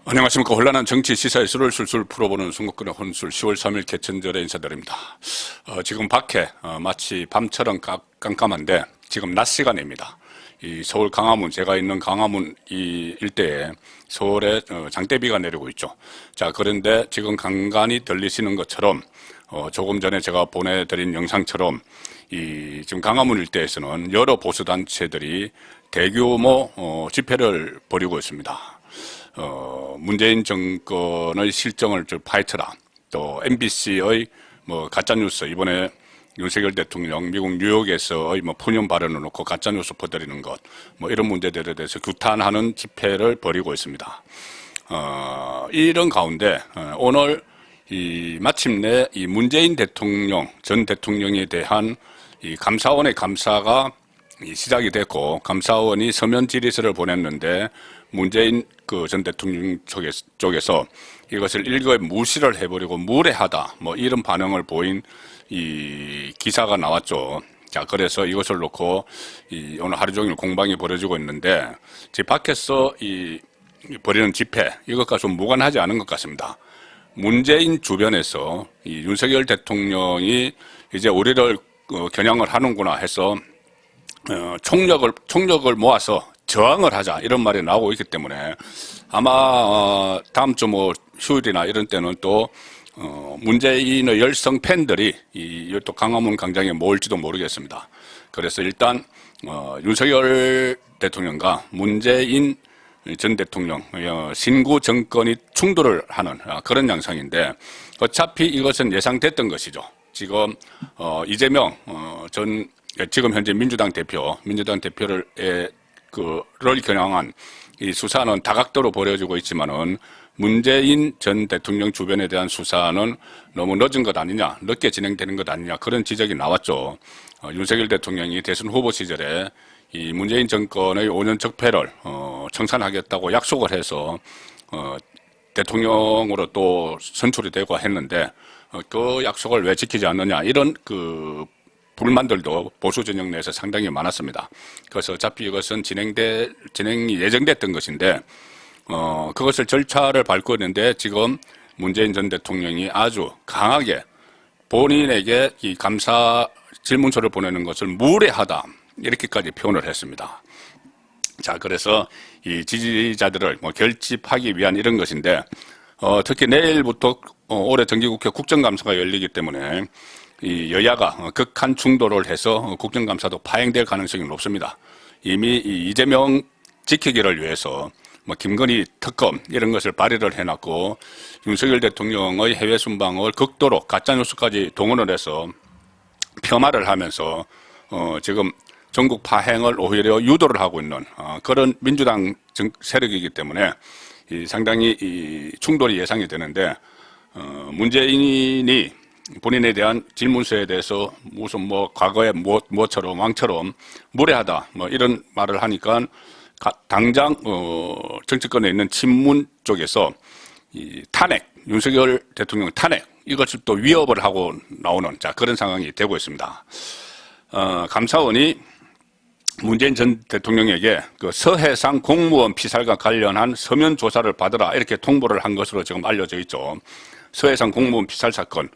안녕하십니까. 혼란한 정치 시사 이슈를 술술 풀어보는 순국근의 혼술 10월 3일 개천절에 인사드립니다. 지금 밖에 마치 밤처럼 깜깜한데 지금 낮 시간입니다. 이 서울 강화문, 제가 있는 강화문 이 일대에 서울에 장대비가 내리고 있죠. 자, 그런데 지금 간간히 들리시는 것처럼 조금 전에 제가 보내드린 영상처럼 지금 강화문 일대에서는 여러 보수단체들이 대규모 집회를 벌이고 있습니다. 문재인 정권의 실정을 파헤쳐라. 또 MBC의 가짜뉴스, 이번에 윤석열 대통령 미국 뉴욕에서의 포념 발언을 놓고 가짜뉴스 퍼뜨리는 것, 이런 문제들에 대해서 규탄하는 집회를 벌이고 있습니다. 이런 가운데 오늘 마침내 이 문재인 대통령, 전 대통령에 대한 이 감사원의 감사가 시작이 됐고, 감사원이 서면 질의서를 보냈는데 문재인 전 대통령 쪽에서 이것을 일거에 무시를 해버리고 무례하다, 이런 반응을 보인 이 기사가 나왔죠. 자, 그래서 이것을 놓고 오늘 하루 종일 공방이 벌어지고 있는데, 제 밖에서 벌이는 집회, 이것과 좀 무관하지 않은 것 같습니다. 문재인 주변에서 윤석열 대통령이 이제 우리를 겨냥을 하는구나 해서 총력을 모아서 저항을 하자, 이런 말이 나오고 있기 때문에 아마 다음 주 휴일이나 이런 때는 또 문재인의 열성 팬들이 또 강화문 광장에 모일지도 모르겠습니다. 그래서 일단 윤석열 대통령과 문재인 전 대통령 신구 정권이 충돌을 하는 그런 양상인데, 어차피 이것은 예상됐던 것이죠. 지금 이재명 지금 현재 민주당 대표를 겨냥한 이 수사는 다각도로 벌어지고 있지만은 문재인 전 대통령 주변에 대한 수사는 너무 늦은 것 아니냐, 늦게 진행되는 것 아니냐, 그런 지적이 나왔죠. 윤석열 대통령이 대선 후보 시절에 이 문재인 정권의 5년 적폐를 청산하겠다고 약속을 해서 대통령으로 또 선출이 되고 했는데 그 약속을 왜 지키지 않느냐, 이런 불만들도 보수 진영 내에서 상당히 많았습니다. 그래서 어차피 이것은 진행이 예정됐던 것인데, 그것을 절차를 밟고 있는데 지금 문재인 전 대통령이 아주 강하게 본인에게 이 감사 질문서를 보내는 것을 무례하다, 이렇게까지 표현을 했습니다. 자, 그래서 이 지지자들을 결집하기 위한 이런 것인데, 특히 내일부터 올해 정기국회 국정감사가 열리기 때문에 이 여야가 극한 충돌을 해서 국정감사도 파행될 가능성이 높습니다. 이미 이재명 지키기를 위해서 김건희 특검 이런 것을 발의를 해놨고, 윤석열 대통령의 해외 순방을 극도로 가짜뉴스까지 동원을 해서 폄하를 하면서 지금 전국 파행을 오히려 유도를 하고 있는 그런 민주당 세력이기 때문에 상당히 충돌이 예상이 되는데, 문재인이 본인에 대한 질문서에 대해서 무슨 과거에 뭐처럼 왕처럼 무례하다, 이런 말을 하니까 당장 정치권에 있는 친문 쪽에서 탄핵, 윤석열 대통령 탄핵, 이것을 또 위협을 하고 나오는 그런 상황이 되고 있습니다. 감사원이 문재인 전 대통령에게 서해상 공무원 피살과 관련한 서면 조사를 받으라, 이렇게 통보를 한 것으로 지금 알려져 있죠. 서해상 공무원 피살 사건,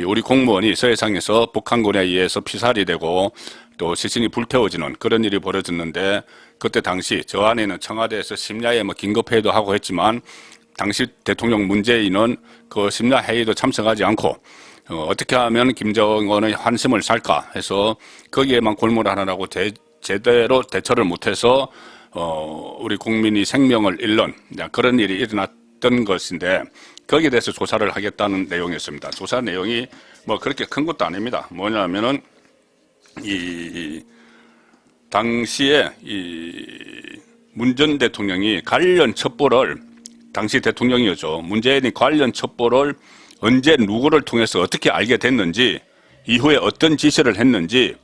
우리 공무원이 서해상에서 북한군에 의해서 피살이 되고 또 시신이 불태워지는 그런 일이 벌어졌는데, 그때 당시 저 안에는 청와대에서 심야에 긴급회의도 하고 했지만 당시 대통령 문재인은 그 심야 회의도 참석하지 않고 어떻게 하면 김정은의 환심을 살까 해서 거기에만 골몰하느라고 제대로 대처를 못해서 우리 국민이 생명을 잃는 그런 일이 일어났던 것인데, 거기에 대해서 조사를 하겠다는 내용이었습니다. 조사 내용이 그렇게 큰 것도 아닙니다. 뭐냐면은 당시에 문 전 대통령이 관련 첩보를, 당시 대통령이었죠. 문재인이 관련 첩보를 언제 누구를 통해서 어떻게 알게 됐는지, 이후에 어떤 지시를 했는지,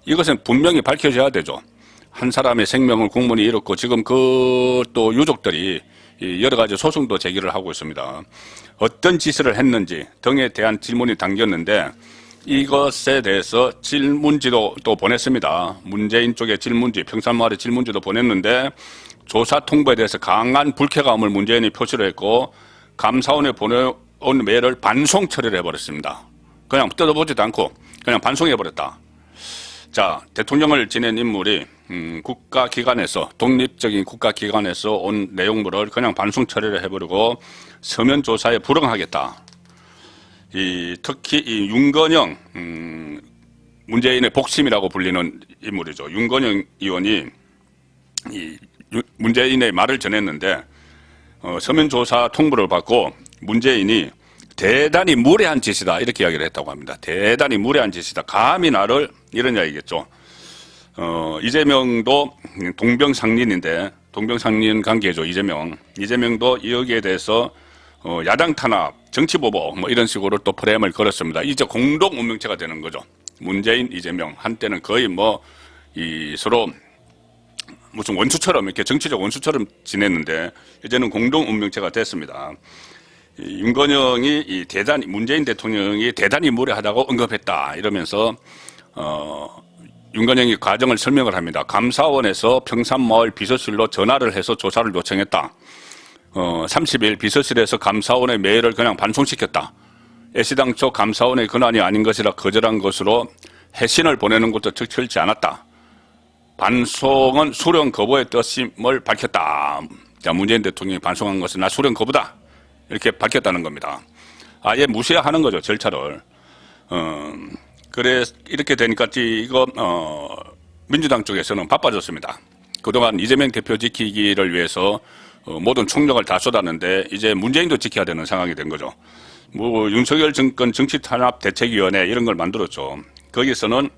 이것은 분명히 밝혀져야 되죠. 한 사람의 생명을 국민이 잃었고, 지금 또 유족들이 여러 가지 소송도 제기를 하고 있습니다. 어떤 지시를 했는지 등에 대한 질문이 담겼는데, 이것에 대해서 질문지도 또 보냈습니다. 문재인 쪽에 질문지, 평산마을에 질문지도 보냈는데 조사 통보에 대해서 강한 불쾌감을 문재인이 표시를 했고 감사원에 보내온 메일을 반송 처리를 해버렸습니다. 그냥 뜯어보지도 않고 그냥 반송해버렸다. 자, 대통령을 지낸 인물이 국가기관에서 독립적인 국가기관에서 온 내용물을 그냥 반송 처리를 해버리고 서면 조사에 불응하겠다. 특히 이 윤건영 문재인의 복심이라고 불리는 인물이죠. 윤건영 의원이 문재인의 말을 전했는데 서면 조사 통보를 받고 문재인이 대단히 무례한 짓이다 이렇게 이야기를 했다고 합니다. 대단히 무례한 짓이다. 감히 나를 이런 이야기겠죠. 이재명도 동병상련인데 동병상련 관계죠. 이재명도 여기에 대해서 야당 탄압, 정치 보복 뭐 이런 식으로 또 프레임을 걸었습니다. 이제 공동 운명체가 되는 거죠. 문재인, 이재명 한때는 거의 서로 무슨 원수처럼 이렇게 정치적 원수처럼 지냈는데 이제는 공동 운명체가 됐습니다. 윤건영이 문재인 대통령이 대단히 무례하다고 언급했다 이러면서 윤건영이 과정을 설명을 합니다. 감사원에서 평산마을 비서실로 전화를 해서 조사를 요청했다. 30일 비서실에서 감사원의 메일을 그냥 반송시켰다. 애시당초 감사원의 권한이 아닌 것이라 거절한 것으로 해신을 보내는 것도 적절치 않았다. 반송은 수령 거부의 뜻임을 밝혔다. 자, 문재인 대통령이 반송한 것은 나 수령 거부다. 이렇게 밝혔다는 겁니다. 아예 무시하는 거죠, 절차를. 그래, 이렇게 되니까 민주당 쪽에서는 바빠졌습니다. 그동안 이재명 대표 지키기를 위해서 모든 총력을 다 쏟았는데 이제 문재인도 지켜야 되는 상황이 된 거죠. 윤석열 정권 정치탄압대책위원회 이런 걸 만들었죠. 거기서는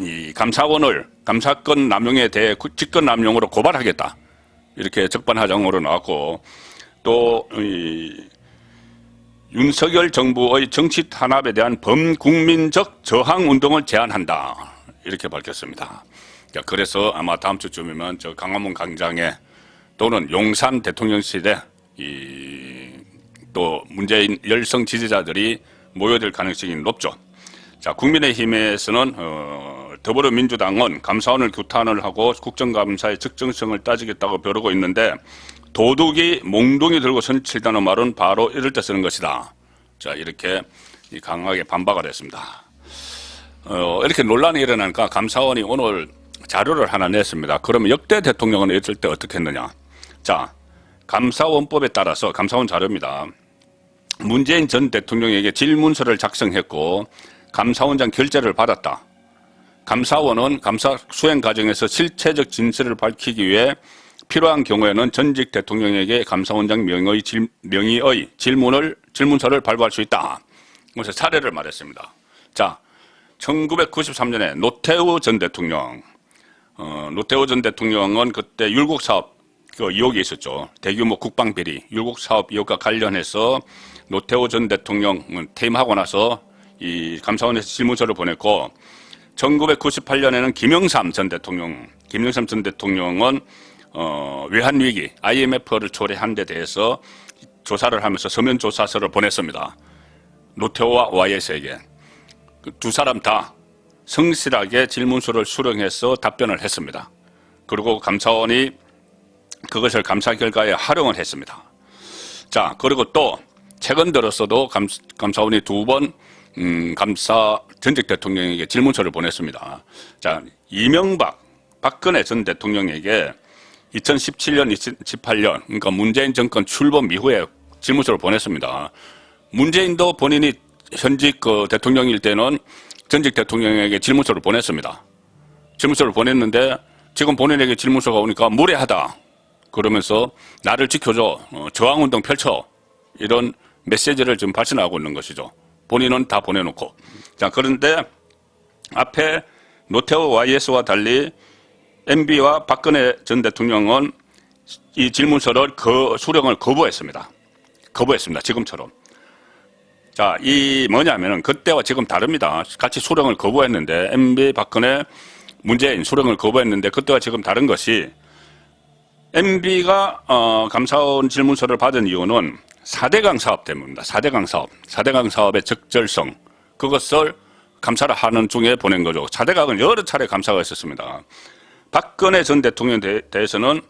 이 감사원을 감사권 남용에 대해 직권 남용으로 고발하겠다. 이렇게 적반하장으로 나왔고 또 윤석열 정부의 정치 탄압에 대한 범국민적 저항 운동을 제안한다. 이렇게 밝혔습니다. 그래서 아마 다음 주쯤이면 저 강화문 광장에 또는 용산 대통령실에 또 문재인 열성 지지자들이 모여들 가능성이 높죠. 자, 국민의힘에서는 더불어민주당은 감사원을 규탄을 하고 국정감사의 적정성을 따지겠다고 벼르고 있는데 도둑이 몽둥이 들고 선칠다는 말은 바로 이럴 때 쓰는 것이다. 자, 이렇게 강하게 반박을 했습니다. 이렇게 논란이 일어나니까 감사원이 오늘 자료를 하나 냈습니다. 그러면 역대 대통령은 이럴 때 어떻게 했느냐. 자, 감사원법에 따라서 감사원 자료입니다. 문재인 전 대통령에게 질문서를 작성했고 감사원장 결재를 받았다. 감사원은 감사 수행 과정에서 실체적 진실을 밝히기 위해 필요한 경우에는 전직 대통령에게 감사원장 명의의 질문서를 발부할 수 있다. 그래서 사례를 말했습니다. 자, 1993년에 노태우 전 대통령, 노태우 전 대통령은 그때 율곡 사업 의혹이 있었죠. 대규모 국방 비리, 율곡 사업 의혹과 관련해서 노태우 전 대통령 퇴임하고 나서 이 감사원에서 질문서를 보냈고 1998년에는 김영삼 전 대통령은 외환위기, IMF를 초래한 데 대해서 조사를 하면서 서면조사서를 보냈습니다. 노태우와 YS에게. 두 사람 다 성실하게 질문서를 수령해서 답변을 했습니다. 그리고 감사원이 그것을 감사 결과에 활용을 했습니다. 자, 그리고 또 최근 들어서도 감사원이 두 번 전직 대통령에게 질문서를 보냈습니다. 자, 박근혜 전 대통령에게 2017년, 2018년, 그러니까 문재인 정권 출범 이후에 질문서를 보냈습니다. 문재인도 본인이 현직 대통령일 때는 전직 대통령에게 질문서를 보냈습니다. 질문서를 보냈는데 지금 본인에게 질문서가 오니까 무례하다. 그러면서 나를 지켜줘. 저항운동 펼쳐. 이런 메시지를 지금 발신하고 있는 것이죠. 본인은 다 보내놓고. 자, 그런데 앞에 노태우 YS와 달리 MB와 박근혜 전 대통령은 이 질문서를 수령을 거부했습니다. 지금처럼. 자, 이 뭐냐면은 그때와 지금 다릅니다. 같이 수령을 거부했는데 MB, 박근혜, 문재인 수령을 거부했는데 그때와 지금 다른 것이 MB가 감사원 질문서를 받은 이유는 4대강 사업 때문입니다. 4대강 사업의 적절성 그것을 감사를 하는 중에 보낸 거죠. 차대각은 여러 차례 감사가 있었습니다. 박근혜 전 대통령에 대해서는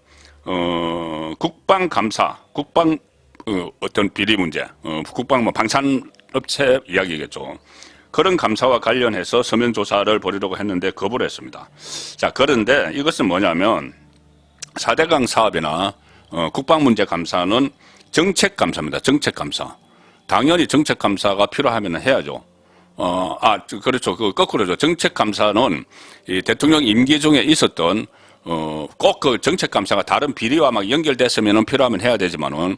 국방감사, 국방 어떤 비리 문제, 국방 뭐 방산업체 이야기겠죠. 그런 감사와 관련해서 서면 조사를 벌이려고 했는데 거부를 했습니다. 자, 그런데 이것은 뭐냐면 4대강 사업이나 국방 문제 감사는 정책 감사입니다. 정책 감사. 당연히 정책 감사가 필요하면 해야죠. 그렇죠. 그 거꾸로죠. 정책 감사는 이 대통령 임기 중에 있었던 꼭 그 정책 감사가 다른 비리와 막 연결됐으면 필요하면 해야 되지만은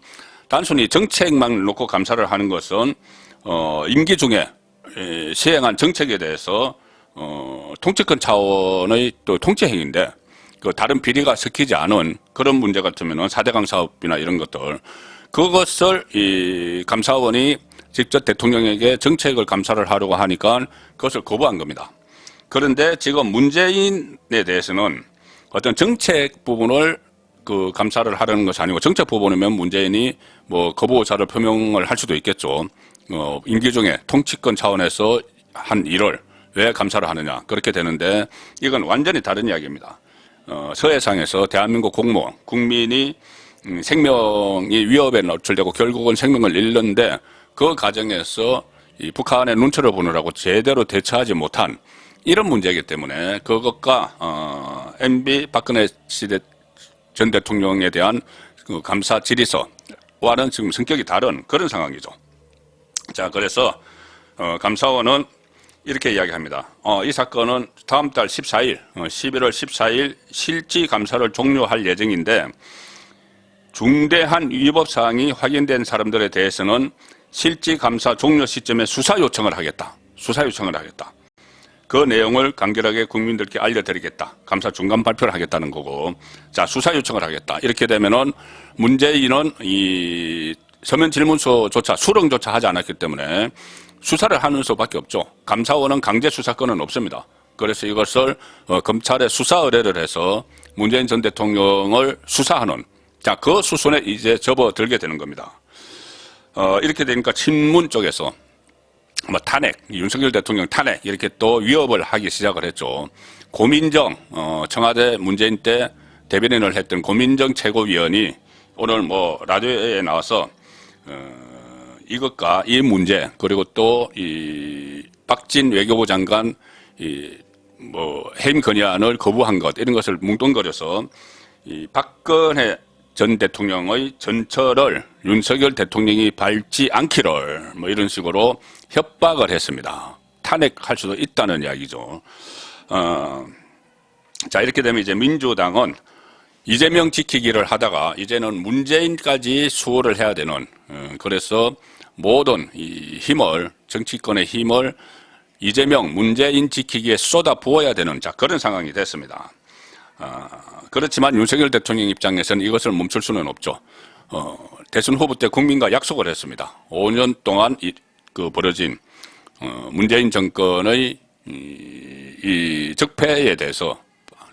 단순히 정책만 놓고 감사를 하는 것은 임기 중에 시행한 정책에 대해서 통치권 차원의 또 통치 행위인데 그 다른 비리가 섞이지 않은 그런 문제 같으면은 4대강 사업이나 이런 것들 그것을 이 감사원이 직접 대통령에게 정책을 감사를 하려고 하니까 그것을 거부한 겁니다. 그런데 지금 문재인에 대해서는 어떤 정책 부분을 그 감사를 하려는 것이 아니고 정책 부분이면 문재인이 뭐 거부 의사를 표명을 할 수도 있겠죠. 임기 중에 통치권 차원에서 한 일을 왜 감사를 하느냐 그렇게 되는데 이건 완전히 다른 이야기입니다. 서해상에서 대한민국 공무원, 국민이 생명이 위협에 노출되고 결국은 생명을 잃는데 그 과정에서 이 북한의 눈치를 보느라고 제대로 대처하지 못한 이런 문제이기 때문에 그것과 MB 박근혜 시대 전 대통령에 대한 그 감사 질의서와는 지금 성격이 다른 그런 상황이죠. 자, 그래서 감사원은 이렇게 이야기합니다. 이 사건은 다음 달 14일, 11월 14일 실지 감사를 종료할 예정인데 중대한 위법 사항이 확인된 사람들에 대해서는 실지 감사 종료 시점에 수사 요청을 하겠다. 수사 요청을 하겠다. 그 내용을 간결하게 국민들께 알려드리겠다. 감사 중간 발표를 하겠다는 거고, 자, 수사 요청을 하겠다. 이렇게 되면은 문재인은 이 서면 질문서조차 수령조차 하지 않았기 때문에 수사를 하는 수밖에 없죠. 감사원은 강제 수사권은 없습니다. 그래서 이것을 검찰에 수사 의뢰를 해서 문재인 전 대통령을 수사하는, 자, 그 수순에 이제 접어들게 되는 겁니다. 이렇게 되니까 친문 쪽에서 뭐 탄핵, 윤석열 대통령 탄핵 이렇게 또 위협을 하기 시작을 했죠. 고민정, 청와대 문재인 때 대변인을 했던 고민정 최고위원이 오늘 뭐 라디오에 나와서 이것과 이 문제 그리고 또 이 박진 외교부 장관 이 뭐 해임 건의안을 거부한 것 이런 것을 뭉뚱거려서 이 박근혜 전 대통령의 전처를 윤석열 대통령이 밟지 않기를 뭐 이런 식으로 협박을 했습니다. 탄핵할 수도 있다는 이야기죠. 자, 이렇게 되면 이제 민주당은 이재명 지키기를 하다가 이제는 문재인까지 수호를 해야 되는, 그래서 모든 이 힘을, 정치권의 힘을 이재명, 문재인 지키기에 쏟아 부어야 되는, 자, 그런 상황이 됐습니다. 그렇지만 윤석열 대통령 입장에서는 이것을 멈출 수는 없죠. 대선 후보 때 국민과 약속을 했습니다. 5년 동안 그 벌어진 문재인 정권의 이 적폐에 대해서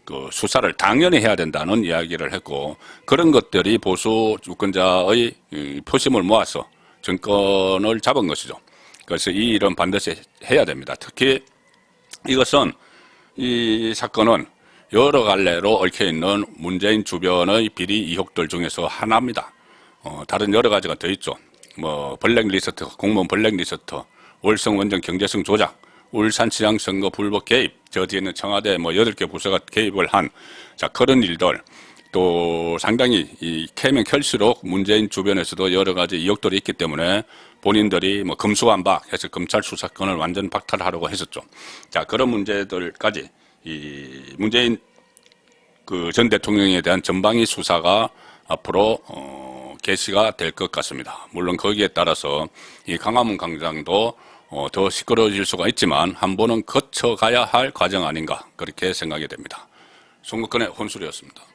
그 수사를 당연히 해야 된다는 이야기를 했고, 그런 것들이 보수 주권자의 표심을 모아서 정권을 잡은 것이죠. 그래서 이 일은 반드시 해야 됩니다. 특히 이것은, 이 사건은 여러 갈래로 얽혀있는 문재인 주변의 비리 의혹들 중에서 하나입니다. 다른 여러 가지가 더 있죠. 뭐 블랙리스트, 공무원 블랙리스트, 월성 원전 경제성 조작, 울산시장 선거 불법 개입, 저 뒤에는 청와대 뭐 8개 부서가 개입을 한, 자, 그런 일들, 또 상당히 이 캐면 켤수록 문재인 주변에서도 여러 가지 의혹들이 있기 때문에 본인들이 뭐 금수완박 해서 검찰 수사권을 완전 박탈하려고 했었죠. 자, 그런 문제들까지 이 문재인 그 전 대통령에 대한 전방위 수사가 앞으로 개시가 될 것 같습니다. 물론 거기에 따라서 이 광화문 광장도 더 시끄러워질 수가 있지만 한 번은 거쳐가야 할 과정 아닌가 그렇게 생각이 됩니다. 송국근의 혼술이었습니다.